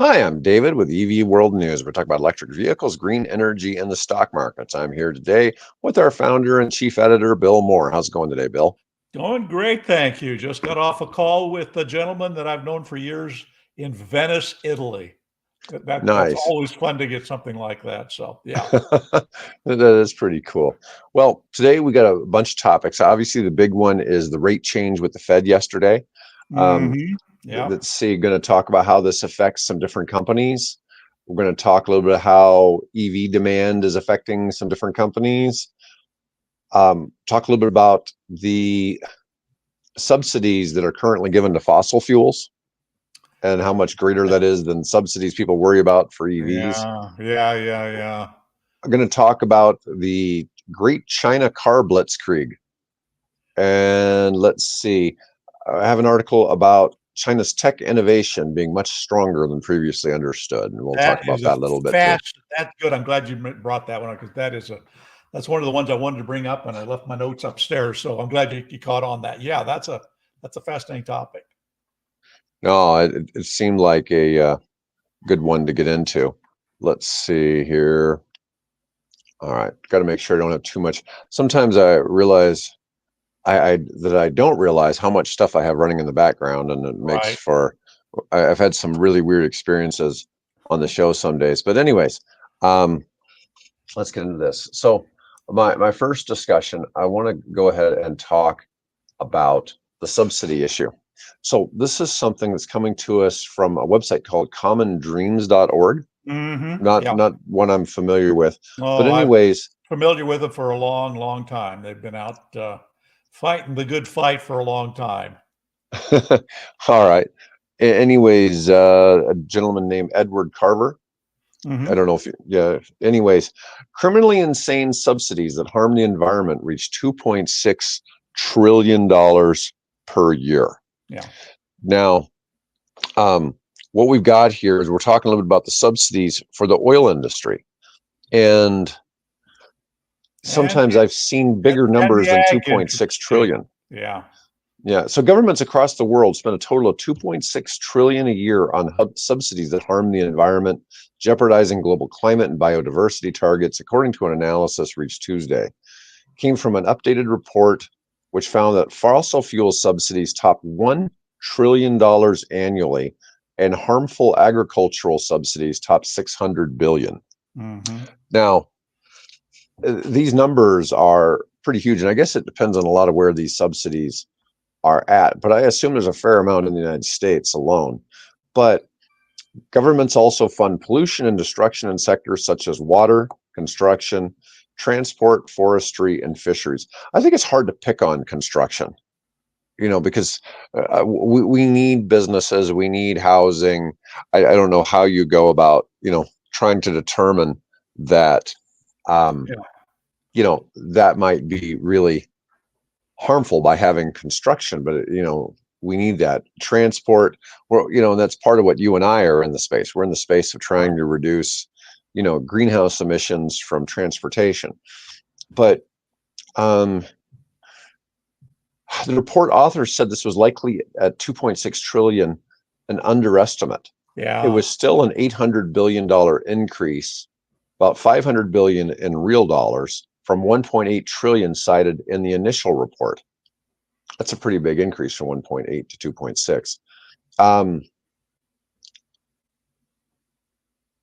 Hi, I'm David with EV World News. We're talking about electric vehicles, green energy, and the stock markets. I'm here today with our founder and chief editor, Bill Moore. How's it going today, Bill? Going great, thank you. Just got off a call with a gentleman that I've known for years in Venice, Italy. That's Nice. always fun to get something like that. So, yeah. That is pretty cool. Well, today we got a bunch of topics. Obviously, the big one is the rate change with the Fed yesterday. Yeah. Let's see, going to talk about how this affects some different companies. We're going to talk a little bit how EV demand is affecting some different companies. Talk a little bit about the subsidies that are currently given to fossil fuels and how much greater that is than subsidies people worry about for EVs. Yeah. I'm going to talk about the Great China Car Blitzkrieg. And let's see, I have an article about China's tech innovation being much stronger than previously understood. And we'll talk about that a little bit too. That's good. I'm glad you brought that one up because that's one of the ones I wanted to bring up, and I left my notes upstairs. So I'm glad you caught on that. Yeah, that's a fascinating topic. No, it seemed like a good one to get into. Let's see here. All right, got to make sure I don't have too much. Sometimes I realize that I don't realize how much stuff I have running in the background, and it makes for. I've had some really weird experiences on the show some days, but anyways, let's get into this. So my first discussion, I want to go ahead and talk about the subsidy issue. So this is something that's coming to us from a website called commondreams.org. Not one I'm familiar with, but anyways, I'm familiar with it for a long time. They've been out fighting the good fight for a long time. All right. Anyways, a gentleman named Edward Carver. I don't know if anyways, criminally insane subsidies that harm the environment reach $2.6 trillion per year. Yeah. Now, what we've got here is we're talking a little bit about the subsidies for the oil industry. And sometimes I've seen bigger numbers than 2.6 trillion. Yeah. Yeah. So governments across the world spend a total of 2.6 trillion a year on subsidies that harm the environment, jeopardizing global climate and biodiversity targets, according to an analysis reached Tuesday. Came from an updated report which found that fossil fuel subsidies top $1 trillion annually, and harmful agricultural subsidies top 600 billion. Now, these numbers are pretty huge, and I guess it depends on a lot of where these subsidies are at, but I assume there's a fair amount in the United States alone. But governments also fund pollution and destruction in sectors such as water, construction, transport, forestry, and fisheries. I think it's hard to pick on construction, because we need businesses, we need housing. I don't know how you go about, trying to determine that, that might be really harmful by having construction, but we need that transport. And that's part of what you and I are in the space. We're in the space of trying to reduce, greenhouse emissions from transportation. But the report authors said this was likely at 2.6 trillion, an underestimate. Yeah. It was still an $800 billion increase, about 500 billion in real dollars, from 1.8 trillion cited in the initial report. That's a pretty big increase from 1.8 to 2.6.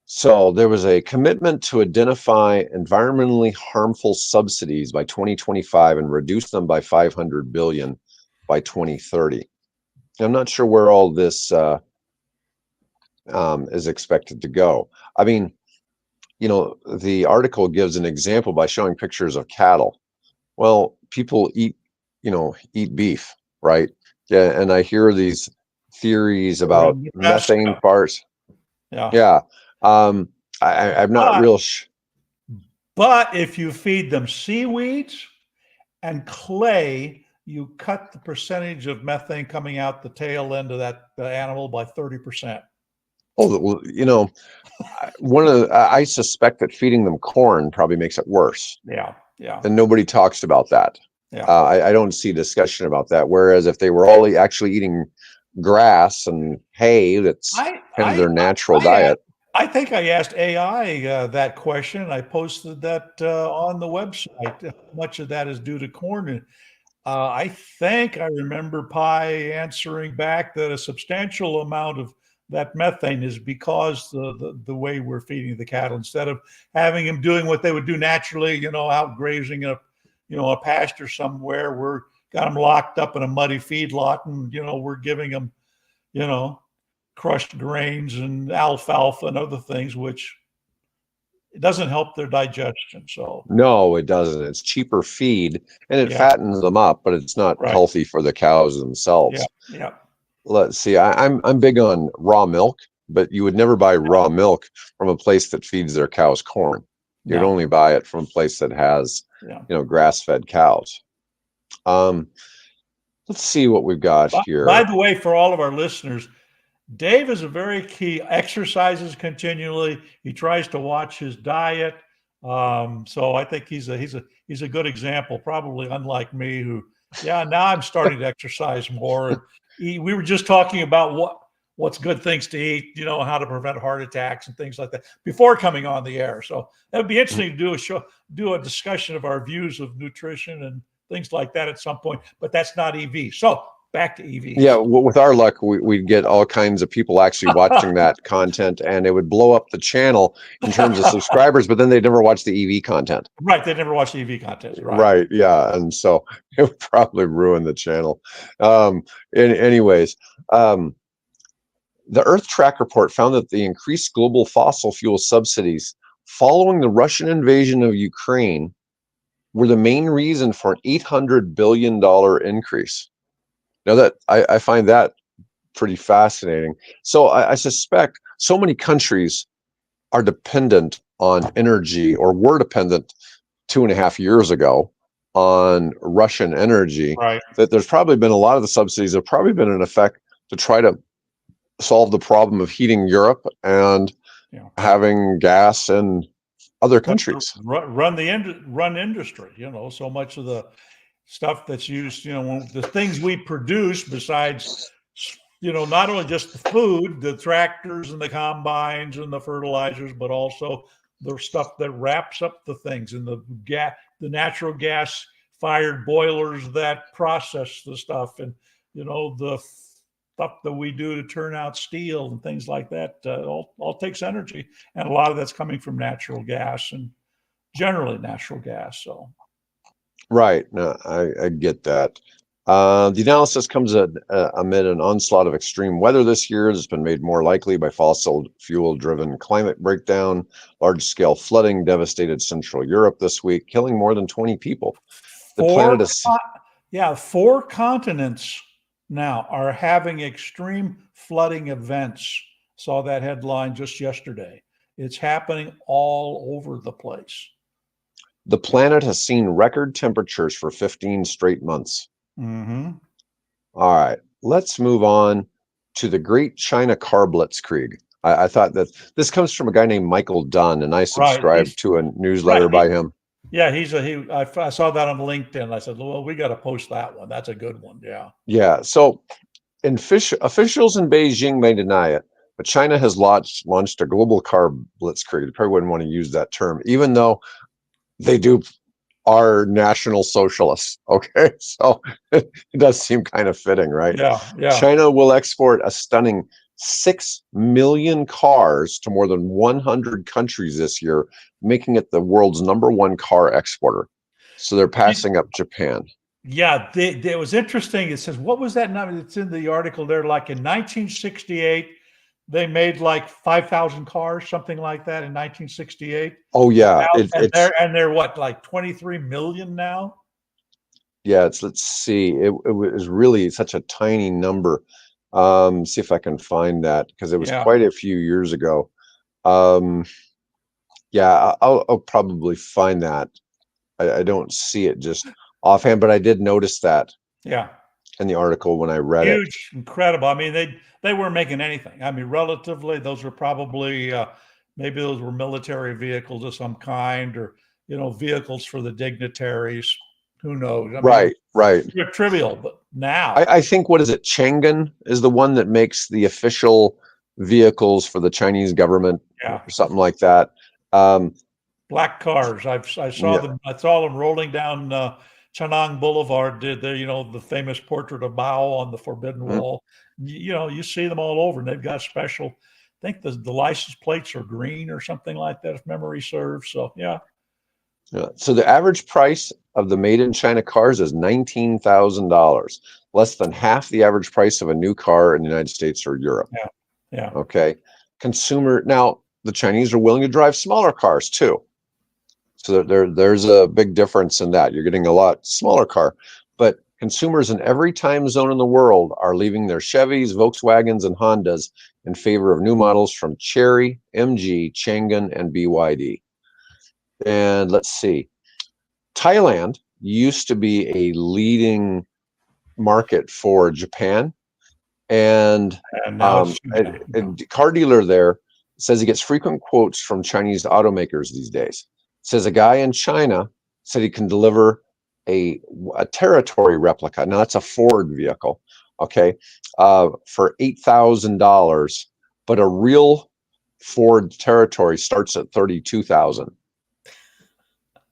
So there was a commitment to identify environmentally harmful subsidies by 2025 and reduce them by 500 billion by 2030. I'm not sure where all this is expected to go. I mean, the article gives an example by showing pictures of cattle. Well, people eat beef, right? Yeah, and I hear these theories about methane farts. Yeah. I'm not real. But if you feed them seaweeds and clay, you cut the percentage of methane coming out the tail end of the animal by 30%. Oh, well, I suspect that feeding them corn probably makes it worse. Yeah. And nobody talks about that. Yeah. I don't see discussion about that. Whereas if they were all actually eating grass and hay. That's kind of their natural diet. I think I asked AI that question. I posted that on the website. How much of that is due to corn? And I think I remember Pi answering back that a substantial amount of that methane is because the way we're feeding the cattle, instead of having them doing what they would do naturally, out grazing in a pasture somewhere, we're got them locked up in a muddy feedlot, and we're giving them, crushed grains and alfalfa and other things, which it doesn't help their digestion. So no, it doesn't. It's cheaper feed and it fattens them up, but it's not healthy for the cows themselves. Yeah. Let's see. I'm big on raw milk, but you would never buy raw milk from a place that feeds their cows corn. You'd only buy it from a place that has, grass-fed cows. Let's see what we've got here. By the way, for all of our listeners, Dave is a very key, exercises continually. He tries to watch his diet. So I think he's a good example, probably unlike me, who, now I'm starting to exercise more. And we were just talking about what's good things to eat, how to prevent heart attacks and things like that before coming on the air. So that would be interesting to do a discussion of our views of nutrition and things like that at some point, but that's not EV. So back to EV. Yeah, with our luck, we'd get all kinds of people actually watching that content, and it would blow up the channel in terms of subscribers, but then they'd never watch the EV content. Right, they never watch the EV content. Right, yeah, and so it would probably ruin the channel. Anyways, the Earth Track report found that the increased global fossil fuel subsidies following the Russian invasion of Ukraine were the main reason for an $800 billion increase. Now that I find that pretty fascinating. So I suspect so many countries are dependent on energy, or were dependent 2.5 years ago on Russian energy, that there's probably been a lot of the subsidies have probably been in effect to try to solve the problem of heating Europe and having gas in other countries. Run industry, so much of the stuff that's used, the things we produce besides, not only just the food, the tractors and the combines and the fertilizers, but also the stuff that wraps up the things, and the natural gas fired boilers that process the stuff, and, the stuff that we do to turn out steel and things like that, all takes energy. And a lot of that's coming from natural gas, and generally natural gas. So. Right. No, I get that. The analysis comes amid an onslaught of extreme weather this year that's been made more likely by fossil fuel-driven climate breakdown. Large-scale flooding devastated Central Europe this week, killing more than 20 people. The planet is... 4 continents now are having extreme flooding events. Saw that headline just yesterday. It's happening all over the place. The planet has seen record temperatures for 15 straight months. Mm-hmm. All right, let's move on to the Great China Car Blitzkrieg. I thought that this comes from a guy named Michael Dunn, and I subscribed to a newsletter by him. Yeah, I saw that on LinkedIn. I said, well, we got to post that one. That's a good one. Yeah. Yeah. So, officials in Beijing may deny it, but China has launched a global car blitzkrieg. You probably wouldn't want to use that term, even though they are national socialists. Okay, so it does seem kind of fitting, right? Yeah. China will export a stunning 6 million cars to more than 100 countries this year, making it the world's #1 car exporter. So they're passing up Japan. Yeah, it was interesting. It says, what was that number? It's in the article there. Like in 1968, they made like 5,000 cars, something like that in 1968. Oh yeah, they're what, like 23 million now? Yeah, let's see. It was really such a tiny number. See if I can find that, because it was quite a few years ago. Yeah, I'll probably find that. I don't see it just offhand, but I did notice that. Yeah. In the article when I read it. Huge, incredible. I mean, they weren't making anything. I mean, relatively, those were probably maybe those were military vehicles of some kind, or vehicles for the dignitaries. Who knows? I mean, Right, right. trivial, but now. I think, what is it? Chang'an is the one that makes the official vehicles for the Chinese government, Yeah. or something like that. Um, Black cars. I saw yeah. them. I saw them rolling down Chanang Boulevard. Did they? The famous portrait of Mao on the Forbidden Mhm. Wall. You see them all over, and they've got special. I think the license plates are green or something like that, if memory serves. So yeah. Yeah. So the average price of the made in China cars is $19,000, less than half the average price of a new car in the United States or Europe. Yeah. Yeah. Okay. Now the Chinese are willing to drive smaller cars too. So there's a big difference in that. You're getting a lot smaller car, but consumers in every time zone in the world are leaving their Chevys, Volkswagens, and Hondas in favor of new models from Chery, MG, Changan, and BYD. And let's see, Thailand used to be a leading market for Japan, and And now it's a car dealer there says he gets frequent quotes from Chinese automakers these days. Says a guy in China said he can deliver a territory replica. Now that's a Ford vehicle, okay, for $8,000, but a real Ford Territory starts at $32,000.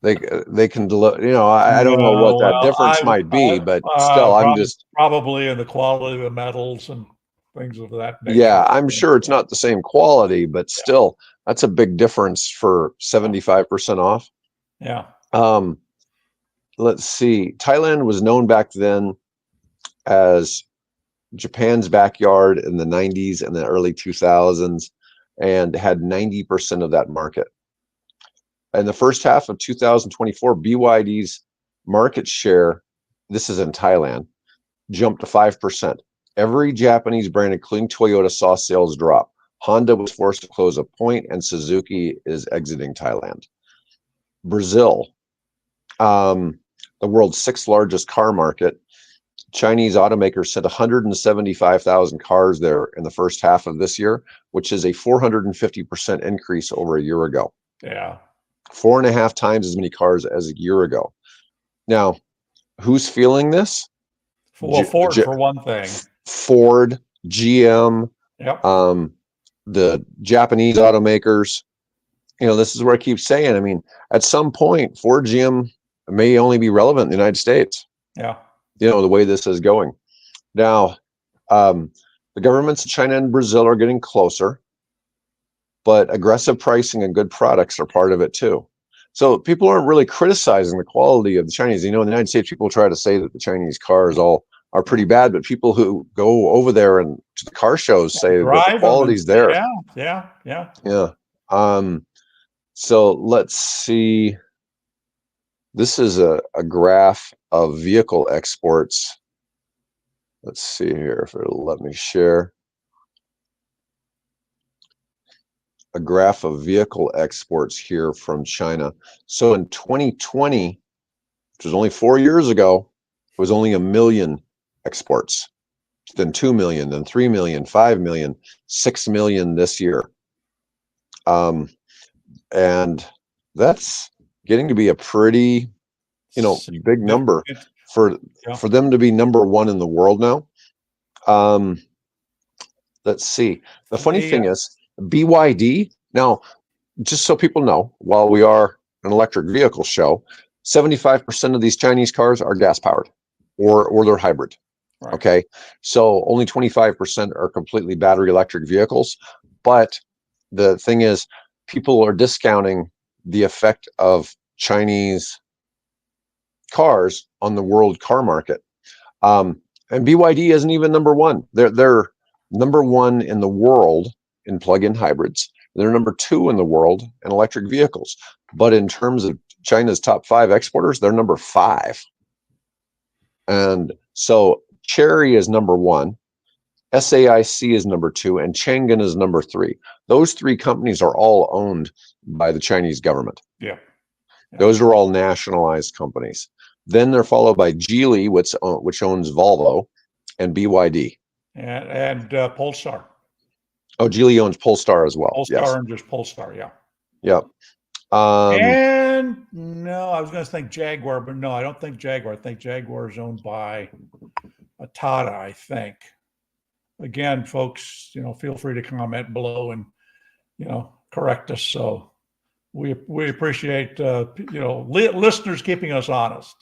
They can deliver. I don't know what that difference might be, but still, I'm just probably in the quality of the metals and things of that nature. Yeah, I'm sure it's not the same quality, but still, that's a big difference for 75% off. Yeah. Let's see. Thailand was known back then as Japan's backyard in the 90s and the early 2000s, and had 90% of that market. In the first half of 2024, BYD's market share, this is in Thailand, jumped to 5%. Every Japanese brand, including Toyota, saw sales drop. Honda was forced to close a point, and Suzuki is exiting Thailand. Brazil, the world's sixth largest car market. Chinese automakers sent 175,000 cars there in the first half of this year, which is a 450% increase over a year ago. Yeah. 4.5 times as many cars as a year ago. Now, who's feeling this? Well, Ford for one thing. Ford, GM, Yep. The Japanese automakers. This is where I keep saying, I mean, at some point, Ford, GM may only be relevant in the United States. Yeah. The way this is going. Now, the governments of China and Brazil are getting closer, but aggressive pricing and good products are part of it too. So people aren't really criticizing the quality of the Chinese. In the United States, people try to say that the Chinese cars all are pretty bad, but people who go over there and to the car shows say that the quality's there. Yeah. So let's see. This is a graph of vehicle exports. Let's see here if it'll let me share. A graph of vehicle exports here from China. So in 2020, which was only 4 years ago, it was only 1 million exports. Then 2 million, then 3 million, 5 million, 6 million this year. And that's getting to be a pretty, big number for them to be number one in the world now. Let's see. The funny thing is, BYD, now, just so people know, while we are an electric vehicle show, 75% of these Chinese cars are gas powered or they're hybrid. Right. Okay. So only 25% are completely battery electric vehicles. But the thing is, people are discounting the effect of Chinese cars on the world car market. And BYD isn't even number one. They're number one in the world in plug-in hybrids. They're number two in the world in electric vehicles. But in terms of China's top 5 exporters, they're number 5. And so Chery is number 1, SAIC is number 2, and Changan is number 3. Those 3 companies are all owned by the Chinese government. Yeah. Those are all nationalized companies. Then they're followed by Geely, which owns Volvo, and BYD. And Polestar. Oh, Geely owns Polestar as well. Polestar and just Polestar, yeah. Yep. And no, I was going to think Jaguar, but no, I don't think Jaguar. I think Jaguar is owned by Tata, I think. Again, folks, feel free to comment below and, correct us. So we appreciate, listeners keeping us honest.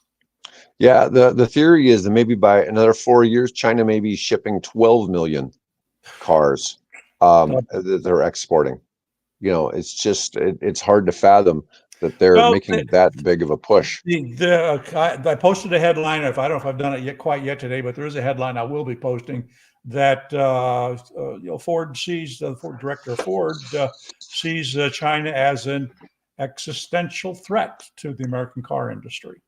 Yeah, the theory is that maybe by another 4 years, China may be shipping 12 million cars that they're exporting. It's just it's hard to fathom that they're making that big of a push. I posted a headline. I don't know if I've done it quite yet today, but there is a headline I will be posting that Ford sees the director of Ford sees China as an existential threat to the American car industry.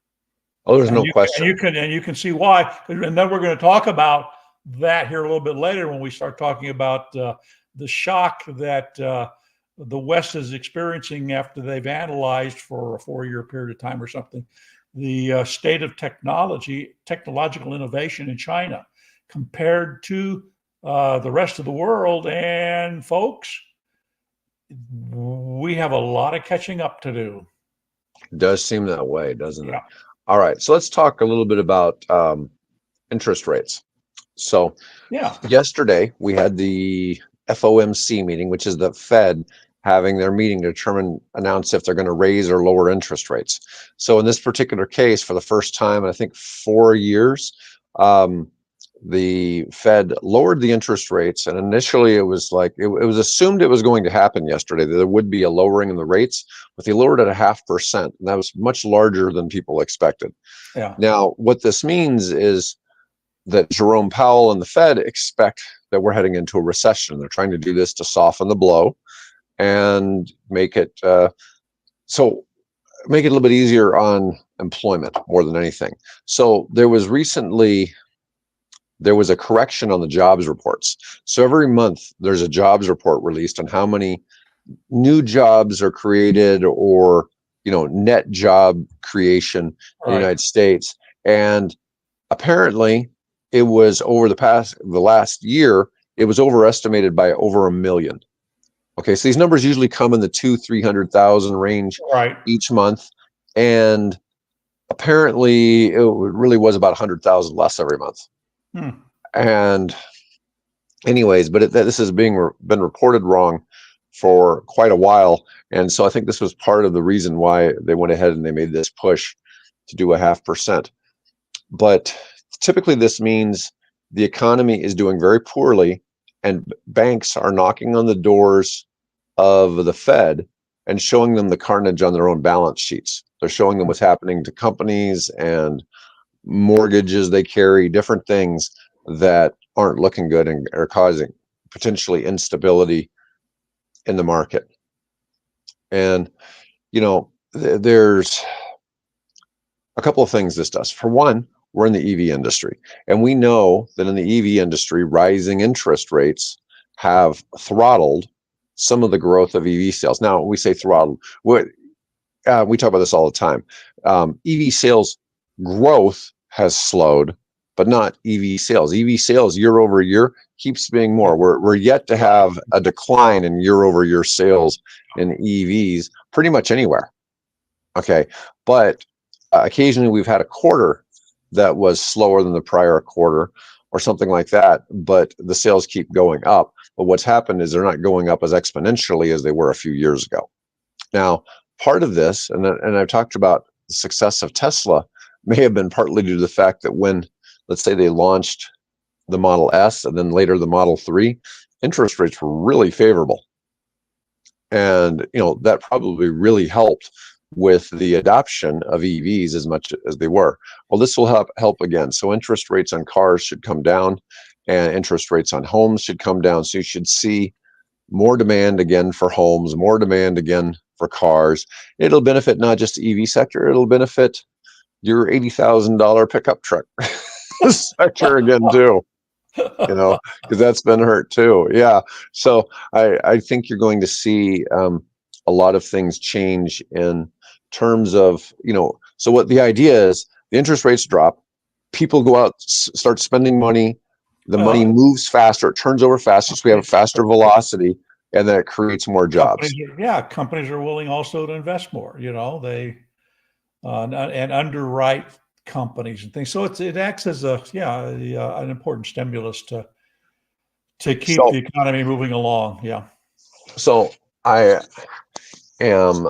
Oh, there's no question. And you can see why. And then we're going to talk about that here a little bit later when we start talking about the shock that the West is experiencing after they've analyzed for a 4-year period of time or something, the state of technological innovation in China compared to the rest of the world. And folks, we have a lot of catching up to do. It does seem that way, doesn't it? All right. So let's talk a little bit about interest rates. So yesterday we had the FOMC meeting, which is the Fed having their meeting to announce if they're going to raise or lower interest rates. So in this particular case, for the first time in I think 4 years, the Fed lowered the interest rates, and initially it was like it was assumed it was going to happen yesterday, that there would be a lowering in the rates, but they lowered it 0.5%, and that was much larger than people expected. Now, what this means is that Jerome Powell and the Fed expect that we're heading into a recession. They're trying to do this to soften the blow and make it a little bit easier on employment more than anything. So there was a correction on the jobs reports. So every month there's a jobs report released on how many new jobs are created or net job creation in the United States. And apparently it was over the last year, it was overestimated by over 1 million. Okay, so these numbers usually come in the 200,000-300,000 range each month, and apparently it really was about 100,000 less every month. And anyways, but this has been reported wrong for quite a while, and so I think this was part of the reason why they went ahead and they made this push to do 0.5%. But typically this means the economy is doing very poorly, and banks are knocking on the doors of the Fed and showing them the carnage on their own balance sheets. They're showing them what's happening to companies and mortgages they carry, different things that aren't looking good and are causing potentially instability in the market. And, there's a couple of things this does. For one, we're in the EV industry, and we know that in the EV industry, rising interest rates have throttled some of the growth of EV sales. Now, we say throttled. We talk about this all the time. EV sales growth has slowed, but not EV sales. EV sales year over year keeps being more. We're yet to have a decline in year over year sales in EVs pretty much anywhere. Okay, but occasionally we've had a quarter that was slower than the prior quarter or something like that, but the sales keep going up. But what's happened is they're not going up as exponentially as they were a few years ago. Now, part of this, and I've talked about the success of Tesla, may have been partly due to the fact that when, let's say, they launched the Model S and then later the Model 3, interest rates were really favorable. And, that probably really helped with the adoption of EVs as much as they were. Well, this will help again. So interest rates on cars should come down, and interest rates on homes should come down. So you should see more demand again for homes, more demand again for cars. It'll benefit not just the EV sector, it'll benefit your $80,000 pickup truck sector again too. Because that's been hurt too. Yeah. So I think you're going to see a lot of things change in terms of, so what the idea is, the interest rates drop, people go out, start spending money, the money moves faster, it turns over faster, so we have a faster velocity, and that creates more jobs. Companies are willing also to invest more. They and underwrite companies and things. So it acts as an important stimulus to keep the economy moving along. Yeah. So I am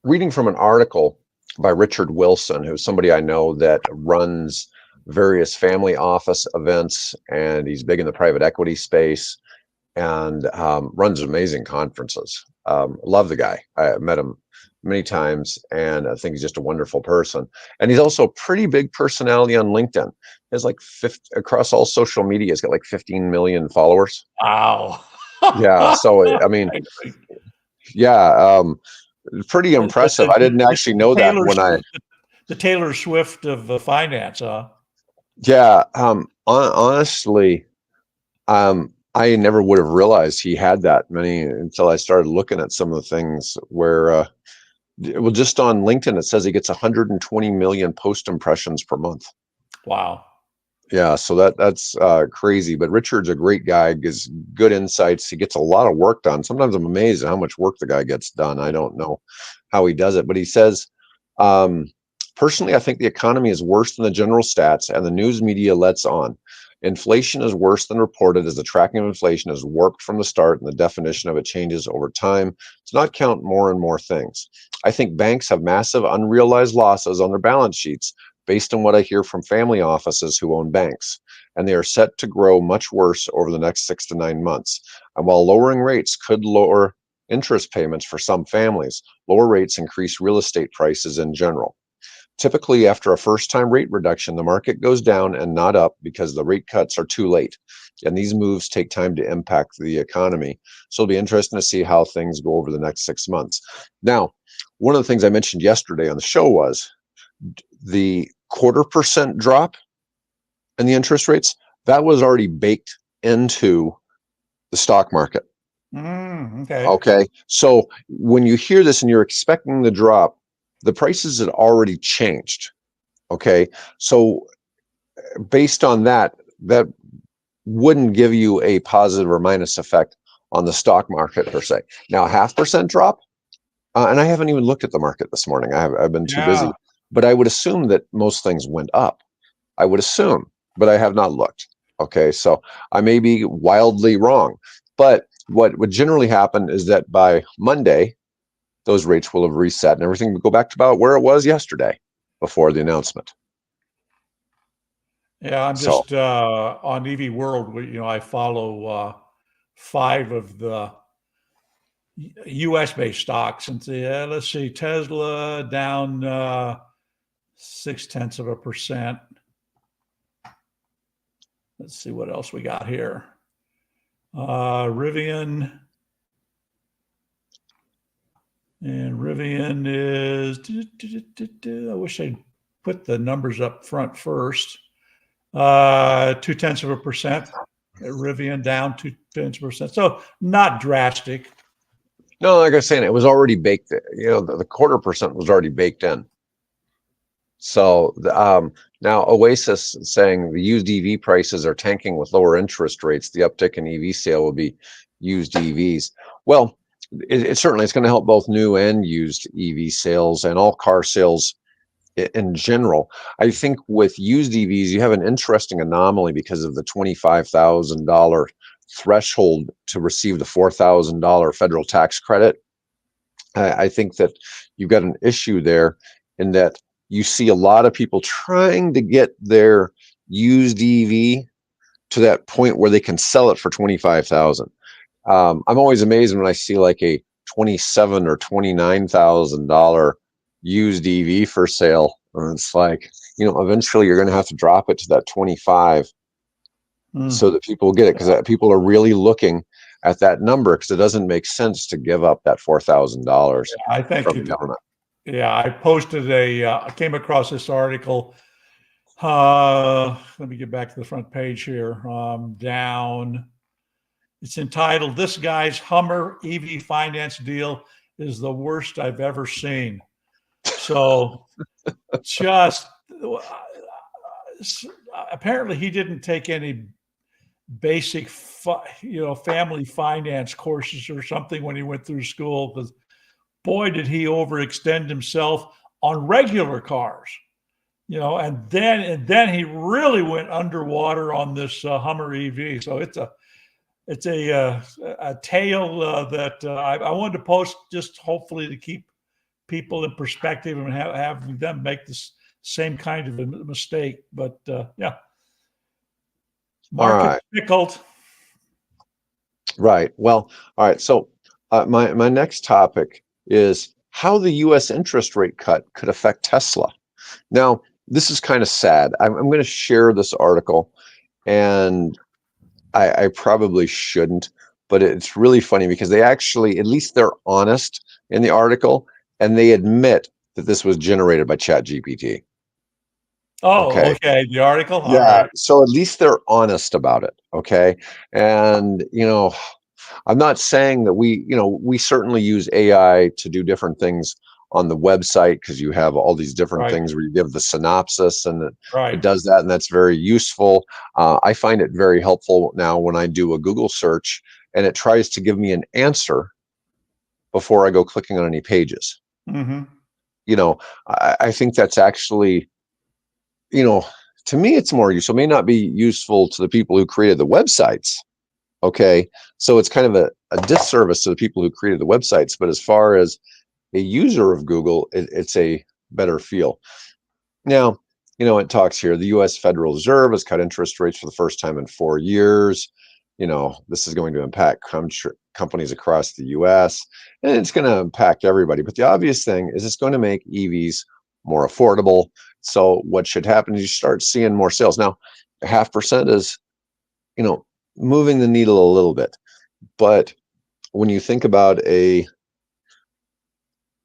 reading from an article by Richard Wilson, who's somebody I know that runs various family office events, and he's big in the private equity space, and runs amazing conferences. Love the guy. I met him many times, and I think he's just a wonderful person. And he's also a pretty big personality on LinkedIn. He has like 50, across all social media, he's got like 15 million followers. Wow. Yeah. So, I mean, yeah, pretty impressive. I didn't actually know that when the Taylor Swift of finance, huh? Yeah. Honestly, I never would have realized he had that many until I started looking at some of the things where, well, just on LinkedIn, it says he gets 120 million post impressions per month. Wow. Yeah, so that's crazy. But Richard's a great guy, gives good insights. He gets a lot of work done. Sometimes I'm amazed at how much work the guy gets done. I don't know how he does it, but he says, personally, I think the economy is worse than the general stats and the news media lets on. Inflation is worse than reported, as the tracking of inflation is warped from the start and the definition of it changes over time to not count more and more things. I think banks have massive unrealized losses on their balance sheets based on what I hear from family offices who own banks, and they are set to grow much worse over the next 6 to 9 months. And while lowering rates could lower interest payments for some families, lower rates increase real estate prices in general. Typically, after a first-time rate reduction, the market goes down and not up because the rate cuts are too late. And these moves take time to impact the economy. So it'll be interesting to see how things go over the next 6 months. Now, one of the things I mentioned yesterday on the show was the 0.25% drop in the interest rates. That was already baked into the stock market. Okay. Okay. So when you hear this and you're expecting the drop, the prices had already changed. Okay. So based on that, that wouldn't give you a positive or minus effect on the stock market per se. Now, 0.5% drop, and I haven't even looked at the market this morning. I've been too busy, but I would assume that most things went up. I would assume, but I have not looked. Okay. So I may be wildly wrong, but what would generally happen is that by Monday, those rates will have reset and everything will go back to about where it was yesterday before the announcement. Yeah, I'm just on EV World. I follow 5 of the U.S. based stocks, and let's see, Tesla down 0.6%. Let's see what else we got here. Rivian. And Rivian is, I wish I'd put the numbers up front first. 0.2%. Rivian down 0.2%. So not drastic. No, like I was saying, it was already baked. The 0.25% was already baked in. So now Oasis is saying the used EV prices are tanking with lower interest rates. The uptick in EV sale will be used EVs. Well, it certainly it's going to help both new and used EV sales and all car sales in general. I think with used EVs, you have an interesting anomaly because of the $25,000 threshold to receive the $4,000 federal tax credit. I think that you've got an issue there in that you see a lot of people trying to get their used EV to that point where they can sell it for $25,000. I'm always amazed when I see like a $27,000 or $29,000 used EV for sale. And it's like, eventually you're going to have to drop it to that 25 so that people get it, because people are really looking at that number, because it doesn't make sense to give up that $4,000 from the government. Yeah, I posted I came across this article. Let me get back to the front page here. Down. It's entitled, "This Guy's Hummer EV Finance Deal is the Worst I've Ever Seen." So just apparently he didn't take any basic, family finance courses or something when he went through school, because boy, did he overextend himself on regular cars, and then he really went underwater on this Hummer EV. So it's a tale that I wanted to post, just hopefully to keep people in perspective and have them make this same kind of a mistake. But yeah, All market right. pickled. Right. Well, all right. So my next topic is how the U.S. interest rate cut could affect Tesla. Now, this is kind of sad. I'm going to share this article, and I probably shouldn't, but it's really funny because they actually, at least they're honest in the article, and they admit that this was generated by ChatGPT. Oh, Okay. okay. The article. All Yeah. right. So at least they're honest about it. Okay. And, I'm not saying that we certainly use AI to do different things on the website, because you have all these different Right. things where you give the synopsis and it Right. does that, and that's very useful. I find it very helpful now when I do a Google search and it tries to give me an answer before I go clicking on any pages. Mm-hmm. I think that's actually, to me, it's more useful. It may not be useful to the people who created the websites. Okay. So it's kind of a disservice to the people who created the websites. But as far as a user of Google, it's a better feel. Now, it talks here, the US Federal Reserve has cut interest rates for the first time in 4 years. This is going to impact companies across the US, and it's going to impact everybody. But the obvious thing is it's going to make EVs more affordable. So what should happen is you start seeing more sales. Now, 0.5% is, moving the needle a little bit. But when you think about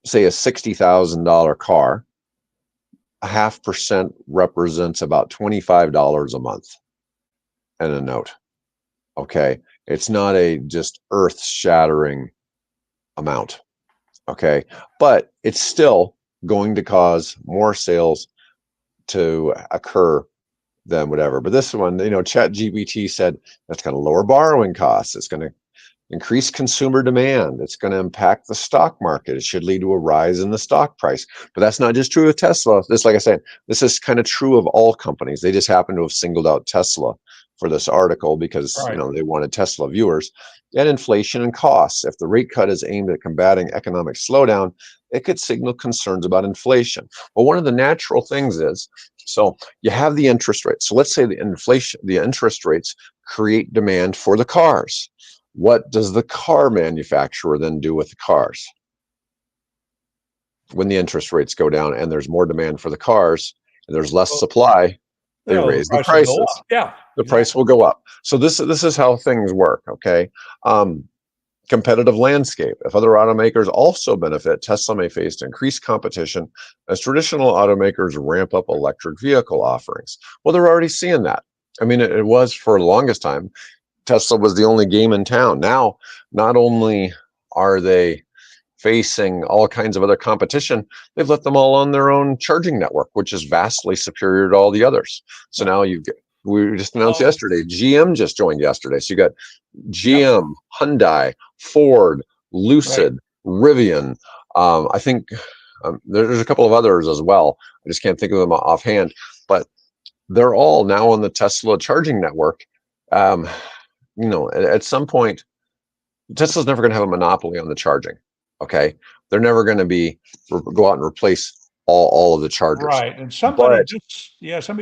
say a $60,000 car, 0.5% represents about $25 a month in a note. Okay. It's not a just earth shattering amount. Okay. But it's still going to cause more sales to occur than whatever. But this one, ChatGPT said that's going to lower borrowing costs. It's going to increase consumer demand. It's going to impact the stock market. It should lead to a rise in the stock price. But that's not just true of Tesla. This, like I said, this is kind of true of all companies. They just happen to have singled out Tesla for this article because Right. they wanted Tesla viewers. And inflation and costs. If the rate cut is aimed at combating economic slowdown, it could signal concerns about inflation. Well, one of the natural things is, so you have the interest rates. So let's say the interest rates create demand for the cars. What does the car manufacturer then do with the cars? When the interest rates go down and there's more demand for the cars and there's less supply, they raise the price will go prices. up. Yeah. The price will go up. So this is how things work. Okay. Competitive landscape. If other automakers also benefit, Tesla may face increased competition as traditional automakers ramp up electric vehicle offerings. Well, they're already seeing that. I mean, it was for the longest time. Tesla was the only game in town. Now, not only are they facing all kinds of other competition, they've let them all on their own charging network, which is vastly superior to all the others. So now we just announced yesterday, GM just joined yesterday. So you got GM, Hyundai, Ford, Lucid, Rivian. I think there's a couple of others as well. I just can't think of them offhand, but they're all now on the Tesla charging network. At some point, Tesla's never going to have a monopoly on the charging. Okay, they're never going to go out and replace all of the chargers. Right, and somebody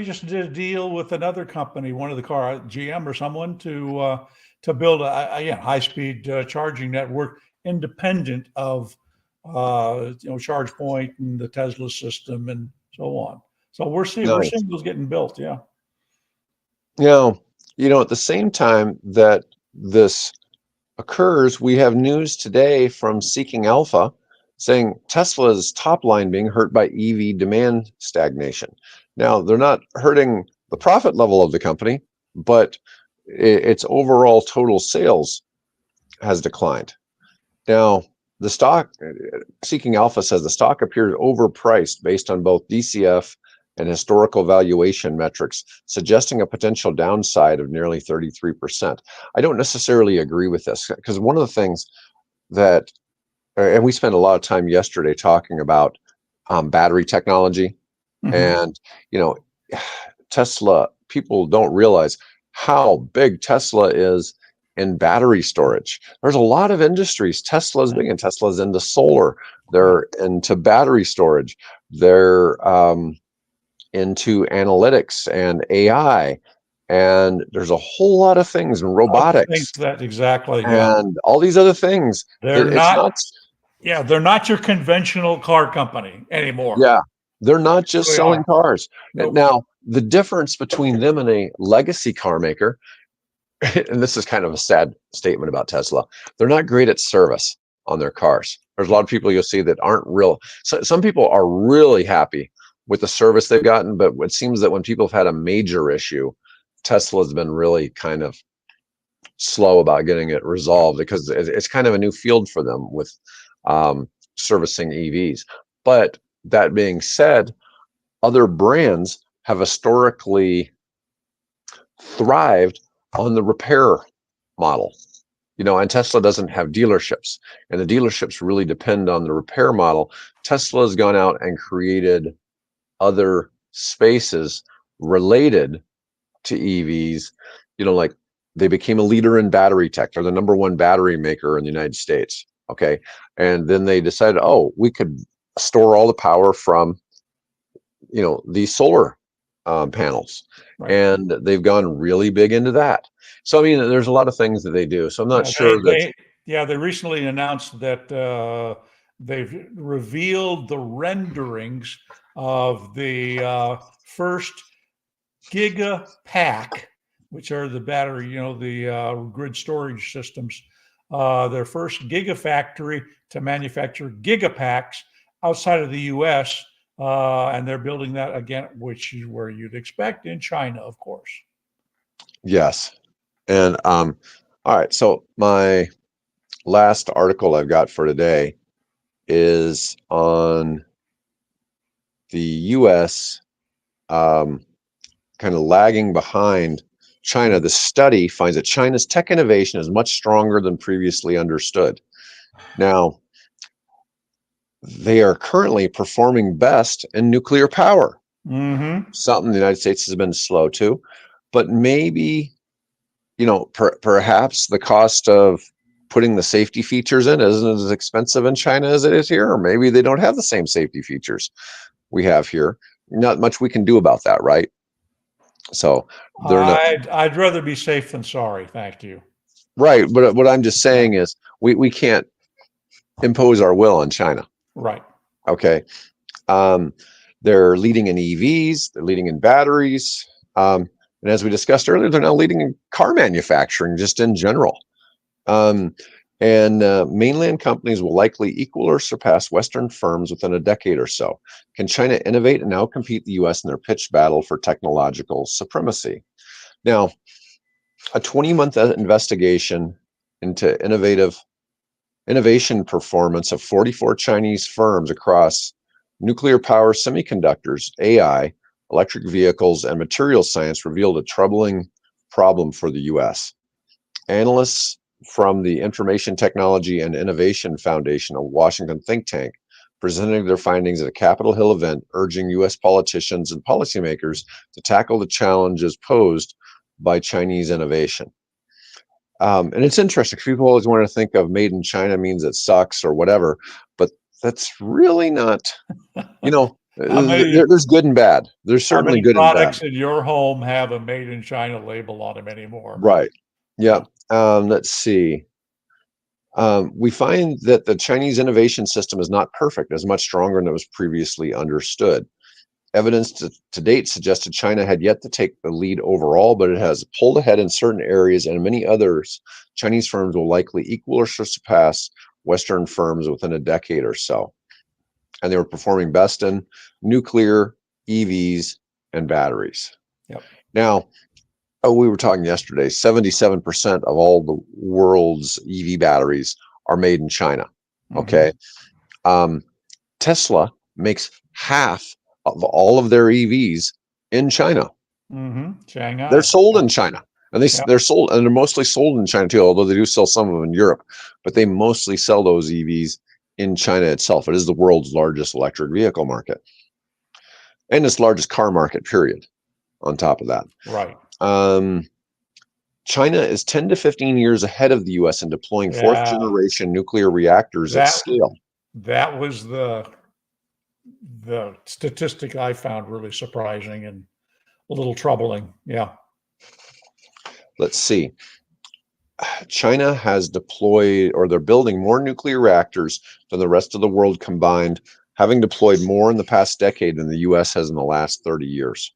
just did a deal with another company, one of the car GM or someone, to build a high-speed charging network independent of ChargePoint and the Tesla system and so on. So we're seeing those getting built. Yeah. At the same time that this occurs, we have news today from Seeking Alpha saying Tesla's top line being hurt by EV demand stagnation. Now, they're not hurting the profit level of the company, but its overall total sales has declined. Now, the stock, Seeking Alpha says the stock appears overpriced based on both DCF and historical valuation metrics, suggesting a potential downside of nearly 33%. I don't necessarily agree with this because one of the things that, and we spent a lot of time yesterday talking about battery technology, and you know, Tesla, people don't realize how big Tesla is in battery storage. There's a lot of industries. Tesla's big, and Tesla's into solar. They're into battery storage. They're into analytics and AI. And there's a whole lot of things in robotics that exactly. and all these other things. They're It's not. not. Yeah, they're not your conventional car company anymore. Yeah, they're not just They selling are. cars. Nope. Now, the difference between them and a legacy car maker, and this is kind of a sad statement about Tesla, they're not great at service on their cars. There's a lot of people you'll see that aren't real. So some people are really happy with the service they've gotten, but it seems that when people have had a major issue, Tesla's been really kind of slow about getting it resolved because it's kind of a new field for them with servicing EVs. But that being said, other brands have historically thrived on the repair model. And Tesla doesn't have dealerships, and the dealerships really depend on the repair model. Tesla has gone out and created other spaces related to EVs, like they became a leader in battery tech. They're the number one battery maker in the United States. Okay. And then they decided, oh, we could store all the power from, these solar panels. Right. And they've gone really big into that. So, I mean, there's a lot of things that they do. So I'm not sure that. They recently announced that they've revealed the renderings of the first Giga Pack, which are the battery, the grid storage systems, their first Gigafactory to manufacture Gigapacks outside of the U.S., and they're building that again, which is where you'd expect in China, of course. Yes. And all right, so my last article I've got for today is on the U.S. Kind of lagging behind China. The study finds that China's tech innovation is much stronger than previously understood. Now, they are currently performing best in nuclear power. Something the United States has been slow to, but maybe, perhaps the cost of putting the safety features in isn't as expensive in China as it is here, or maybe they don't have the same safety features we have here. Not much we can do about that, right? So I'd rather be safe than sorry. Thank you. Right. But what I'm just saying is we can't impose our will on China. Right. Okay. They're leading in EVs. They're leading in batteries. And as we discussed earlier, they're now leading in car manufacturing just in general. And mainland companies will likely equal or surpass Western firms within a decade or so. Can China innovate and outcompete the U.S. in their pitched battle for technological supremacy? Now, a 20-month investigation into innovation performance of 44 Chinese firms across nuclear power, semiconductors, AI, electric vehicles, and material science revealed a troubling problem for the U.S. Analysts from the Information Technology and Innovation Foundation, a Washington think tank, presented their findings at a Capitol Hill event, urging U.S. politicians and policymakers to tackle the challenges posed by Chinese innovation. And it's interesting because people always want to think of made in China means it sucks or whatever, but that's really not, there's good and bad. There's certainly good and bad. Products in your home have a made in China label on them anymore. Right. Yeah. Let's see. We find that the Chinese innovation system is not perfect, as much stronger than it was previously understood. Evidence to date suggested China had yet to take the lead overall, but it has pulled ahead in certain areas, and many others, Chinese firms will likely equal or surpass Western firms within a decade or so. And they were performing best in nuclear, EVs, and batteries. Yep. Now, we were talking yesterday, 77% of all the world's EV batteries are made in China. Okay. Tesla makes half of all of their EVs in China. Shanghai. They're sold in China, and Yeah. they're sold, and they're mostly sold in China too. Although they do sell some of them in Europe, but they mostly sell those EVs in China itself. It is the world's largest electric vehicle market, and its largest car market. Period. On top of that, Right. China is 10 to 15 years ahead of the U.S. in deploying fourth generation nuclear reactors at scale. That was the statistic I found really surprising and a little troubling. Yeah. Let's see. China has deployed, or they're building more nuclear reactors than the rest of the world combined, having deployed more in the past decade than the U.S. has in the last 30 years.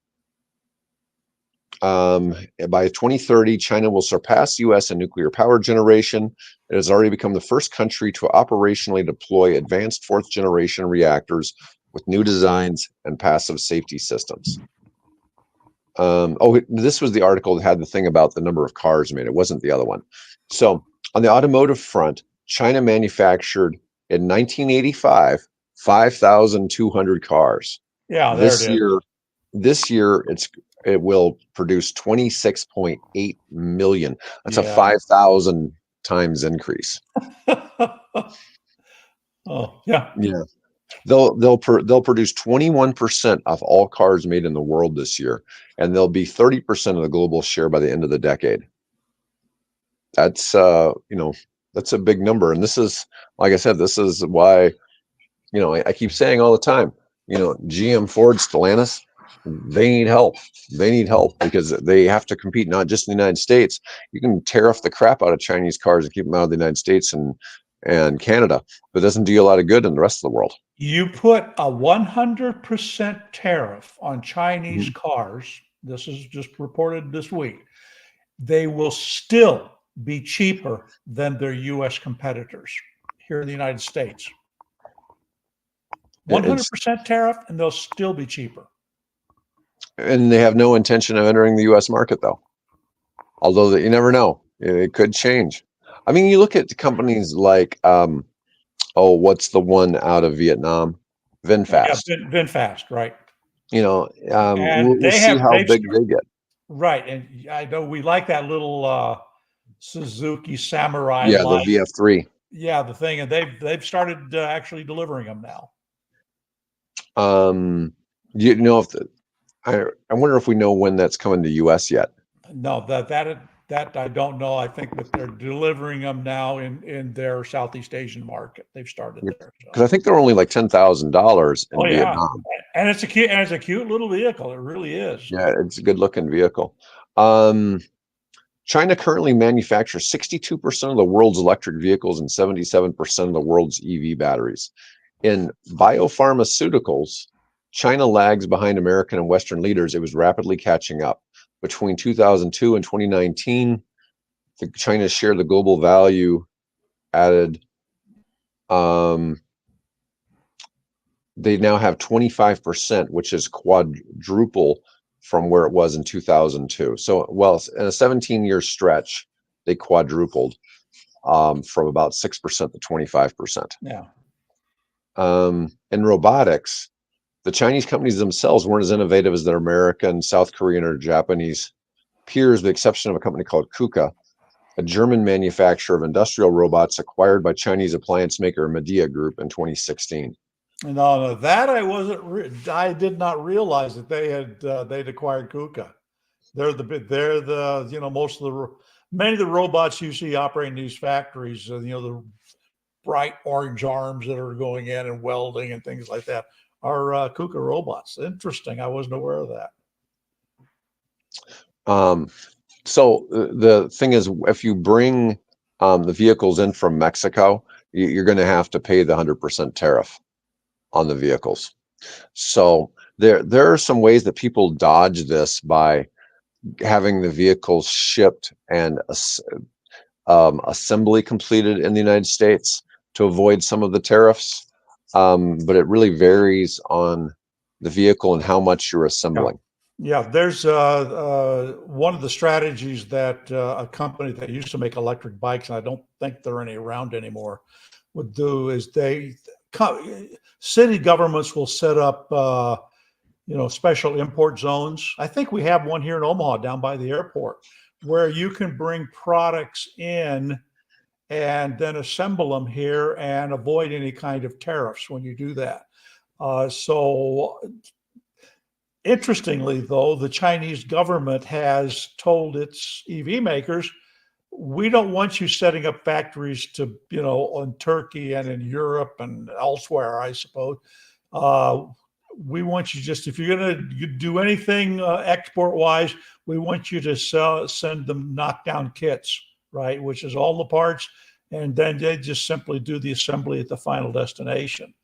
By 2030, China will surpass the U.S. in nuclear power generation. It has already become the first country to operationally deploy advanced fourth generation reactors with new designs and passive safety systems. This was the article that had the thing about the number of cars made. It wasn't the other one. So on the automotive front, China manufactured in 1985 5,200 cars. Yeah, this year it will produce 26.8 million. That's a 5,000 times increase. Oh, yeah. Yeah. They'll produce 21% of all cars made in the world this year, and they'll be 30% of the global share by the end of the decade. That's that's a big number, and this is, like I said, this is why I keep saying all the time, GM, Ford, Stellantis, they need help. They need help because they have to compete not just in the United States. You can tariff the crap out of Chinese cars and keep them out of the United States and Canada, but it doesn't do a lot of good in the rest of the world. You put a 100% tariff on Chinese cars. This is just reported this week. They will still be cheaper than their U.S. competitors here in the United States. 100% tariff, and they'll still be cheaper. And they have no intention of entering the U.S. market, though. Although you never know, it could change. I mean, you look at companies like, what's the one out of Vietnam? VinFast. Yeah, VinFast, right. We'll see how big they get. Right, and I know we like that little Suzuki Samurai. Yeah, the VF3. Yeah, the thing, and they've started actually delivering them now. I wonder if we know when that's coming to U.S. yet. No, that I don't know. I think that they're delivering them now in their Southeast Asian market. They've started there. Because I think they're only like $10,000 in Vietnam. And it's a cute little vehicle. It really is. Yeah, it's a good looking vehicle. China currently manufactures 62% of the world's electric vehicles and 77% of the world's EV batteries. In biopharmaceuticals, China lags behind American and Western leaders. It was rapidly catching up. Between 2002 and 2019, China's share of the global value added, they now have 25%, which is quadruple from where it was in 2002. So, in a 17-year stretch, they quadrupled from about 6% to 25%. Yeah. In robotics, the Chinese companies themselves weren't as innovative as their American, South Korean, or Japanese peers, with the exception of a company called KUKA, a German manufacturer of industrial robots acquired by Chinese appliance maker Midea Group in 2016. No, that I did not realize that they'd acquired KUKA. Many of the robots you see operating these factories, the bright orange arms that are going in and welding and things like that, are KUKA robots. Interesting. I wasn't aware of that. So the thing is, if you bring the vehicles in from Mexico, you're going to have to pay the 100% tariff on the vehicles. So there are some ways that people dodge this by having the vehicles shipped and assembly completed in the United States to avoid some of the tariffs. But it really varies on the vehicle and how much you're assembling. Yeah, there's one of the strategies that a company that used to make electric bikes, and I don't think there are any around anymore, would do is city governments will set up special import zones. I think we have one here in Omaha down by the airport where you can bring products in and then assemble them here and avoid any kind of tariffs when you do that. So interestingly, though, the Chinese government has told its EV makers, we don't want you setting up factories to, in Turkey and in Europe and elsewhere, I suppose. We want you if you're going to do anything export wise, we want you to send them knockdown kits, right? Which is all the parts. And then they just simply do the assembly at the final destination.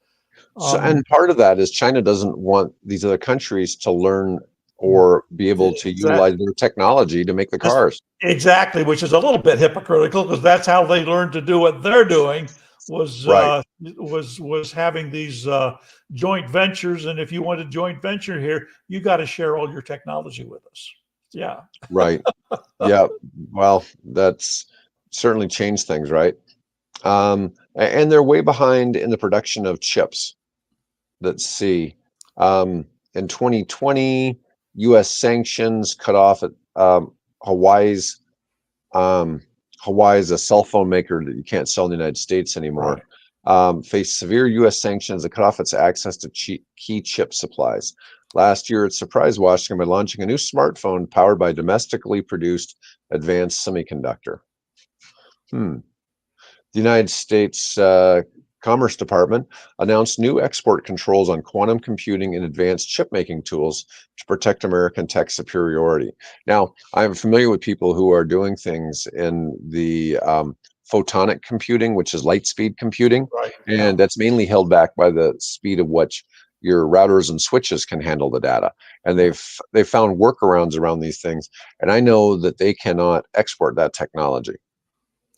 So, and part of that is China doesn't want these other countries to learn or be able to utilize their technology to make the cars. Exactly, which is a little bit hypocritical because that's how they learned to do what they're doing was having these joint ventures. And if you want a joint venture here, you got to share all your technology with us. Yeah. Right. Yeah. Well, that's certainly changed things, right? And they're way behind in the production of chips. Let's see. In 2020, U.S. sanctions cut off at Hawaii's a cell phone maker that you can't sell in the United States anymore. Right. Faced severe U.S. sanctions that cut off its access to key chip supplies. Last year, it surprised Washington by launching a new smartphone powered by domestically produced advanced semiconductor. The United States Commerce Department announced new export controls on quantum computing and advanced chip-making tools to protect American tech superiority. Now, I'm familiar with people who are doing things in the photonic computing, which is light speed computing, right. And that's mainly held back by the speed of which your routers and switches can handle the data. And they've found workarounds around these things. And I know that they cannot export that technology.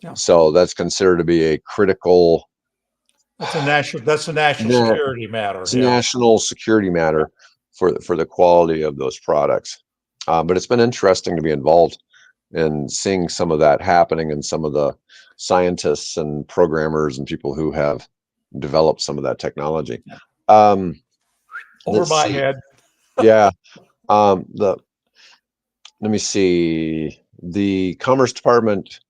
Yeah. So that's considered to be a critical. That's a national security matter. It's a national security matter for the quality of those products. But it's been interesting to be involved in seeing some of that happening and some of the scientists and programmers and people who have developed some of that technology. Over my head. Yeah. Let me see. The Commerce Department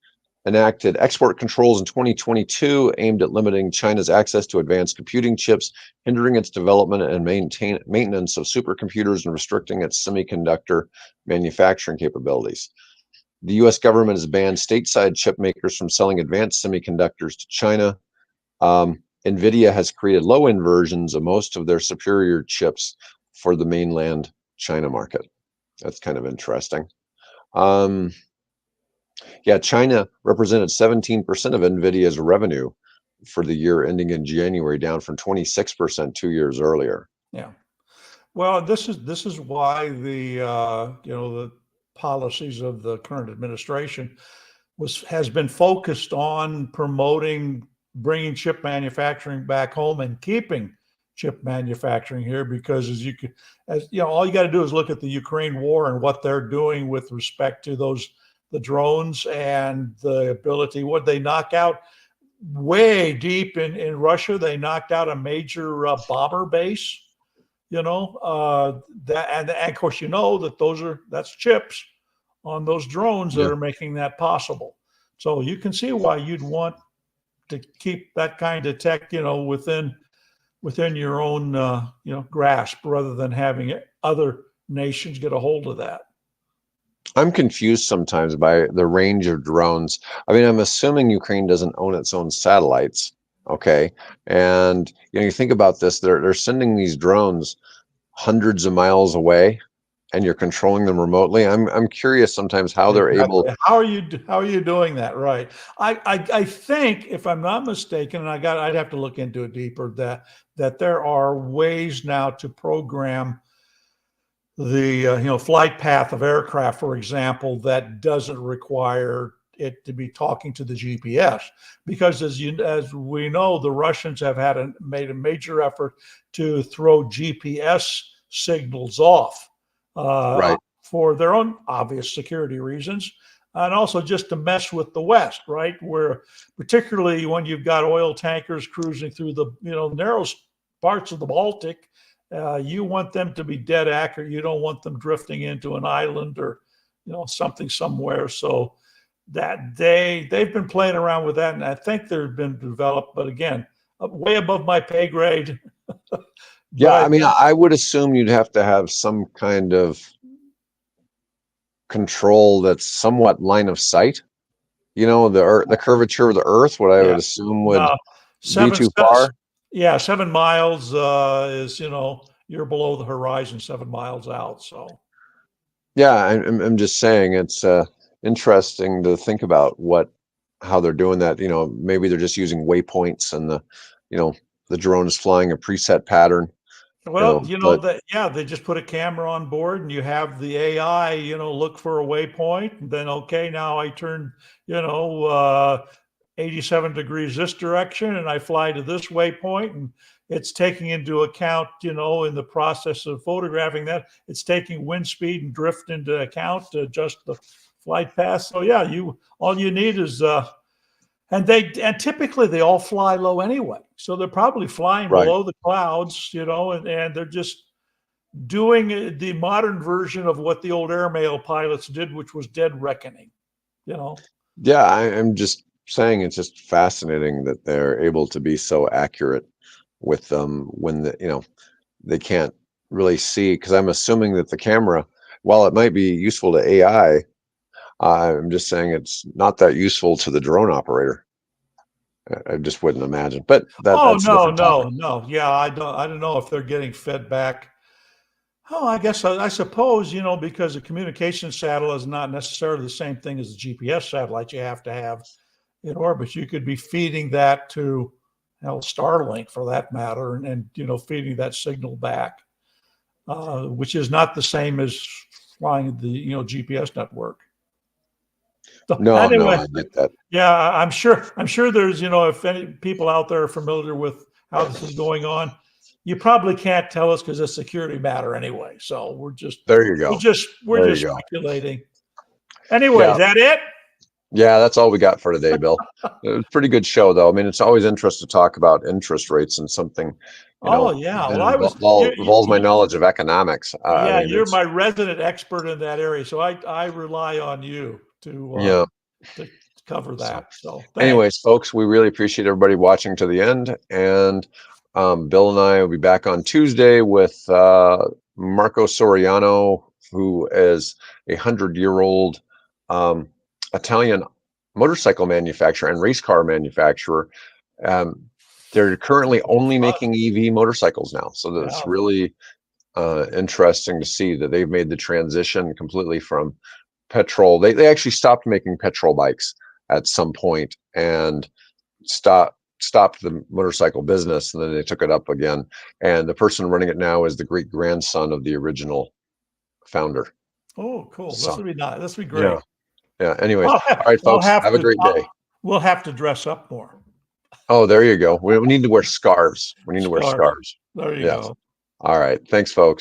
enacted export controls in 2022 aimed at limiting China's access to advanced computing chips, hindering its development and maintenance of supercomputers, and restricting its semiconductor manufacturing capabilities. The U.S. government has banned stateside chip makers from selling advanced semiconductors to China. NVIDIA has created low-end versions of most of their superior chips for the mainland China market. That's kind of interesting. Yeah, China represented 17% of NVIDIA's revenue for the year ending in January, down from 26% 2 years earlier. Yeah. Well, this is why the policies of the current administration has bbeen focused on promoting bringing chip manufacturing back home and keeping chip manufacturing here, because all you got to do is look at the Ukraine war and what they're doing with respect to the drones and the ability, what they knock out way deep in Russia. They knocked out a major bomber base, and of course, that's chips on those drones that are making that possible. So you can see why you'd want to keep that kind of tech, within your own, grasp, rather than having other nations get a hold of that. I'm confused sometimes by the range of drones. I mean, I'm assuming Ukraine doesn't own its own satellites. Okay. And, you think about this, they're sending these drones hundreds of miles away, and you're controlling them remotely. I'm curious sometimes how they're able. How are you doing that? Right. I think, if I'm not mistaken, and I'd have to look into it deeper, that there are ways now to program the flight path of aircraft, for example, that doesn't require it to be talking to the GPS, because as we know, the Russians have made a major effort to throw GPS signals off. Right. For their own obvious security reasons, and also just to mess with the West, right? Where particularly when you've got oil tankers cruising through the narrow parts of the Baltic, You want them to be dead accurate. You don't want them drifting into an island or, something somewhere. So that they've been playing around with that, and I think they've been developed, but again, way above my pay grade. Yeah, I But mean, I would assume you'd have to have some kind of control that's somewhat line of sight. The curvature of the Earth, what I yeah, would assume would no, be too far. yeah, 7 miles is, you're below the horizon 7 miles out. So Yeah, I'm just saying it's interesting to think about how they're doing that. Maybe they're just using waypoints and you know, the drone is flying a preset pattern. well, But that, yeah, they just put a camera on board and you have the AI, look for a waypoint, and then, okay, now I turn, 87 degrees this direction and I fly to this waypoint, and it's taking into account, in the process of photographing that, it's taking wind speed and drift into account to adjust the flight path. So yeah, all you need is and typically they all fly low anyway. So they're probably flying right. below the clouds, and they're just doing the modern version of what the old airmail pilots did, which was dead reckoning, Yeah, I'm just saying it's just fascinating that they're able to be so accurate with them when they can't really see, because I'm assuming that the camera, while it might be useful to AI, I'm just saying it's not that useful to the drone operator. I just wouldn't imagine, but Oh, that's a no, different topic. no, no. Yeah, I don't know if they're getting fed back. Oh, I guess I suppose, because a communication satellite is not necessarily the same thing as a GPS satellite you have to have in orbit. You could be feeding that to, Starlink for that matter, and feeding that signal back, which is not the same as flying the GPS network. So No, anyway, I get that. yeah, I'm sure there's, if any people out there are familiar with how this is going on, you probably can't tell us because it's a security matter anyway. So we're just There you we're go. just we're There you just go. speculating. Anyway, Yeah, is that it? yeah, that's all we got for today, Bill. It was a pretty good show, though. I mean, it's always interesting to talk about interest rates and something, Oh yeah. that Well, involves my knowledge of economics. I yeah, mean, you're it's my resident expert in that area, so I rely on you yeah. to cover So, that. So thanks. anyways, folks, we really appreciate everybody watching to the end, and Bill and I will be back on Tuesday with Marco Soriano, who is 100-year-old um, Italian motorcycle manufacturer and race car manufacturer. Um, they're currently only making EV motorcycles now, so that's Yeah. really interesting to see that they've made the transition completely from petrol. They actually stopped making petrol bikes at some point and stopped the motorcycle business, and then they took it up again. And the person running it now is the great grandson of the original founder. Oh, cool. This So would be nice. This would be yeah, great. yeah. Anyways, I'll all right, folks, have have a to. great day. We'll have to dress up more. Oh, there you go. We need to wear scarves. We need to wear Scarves. scarves. There you Yes. go. All right. Thanks, folks.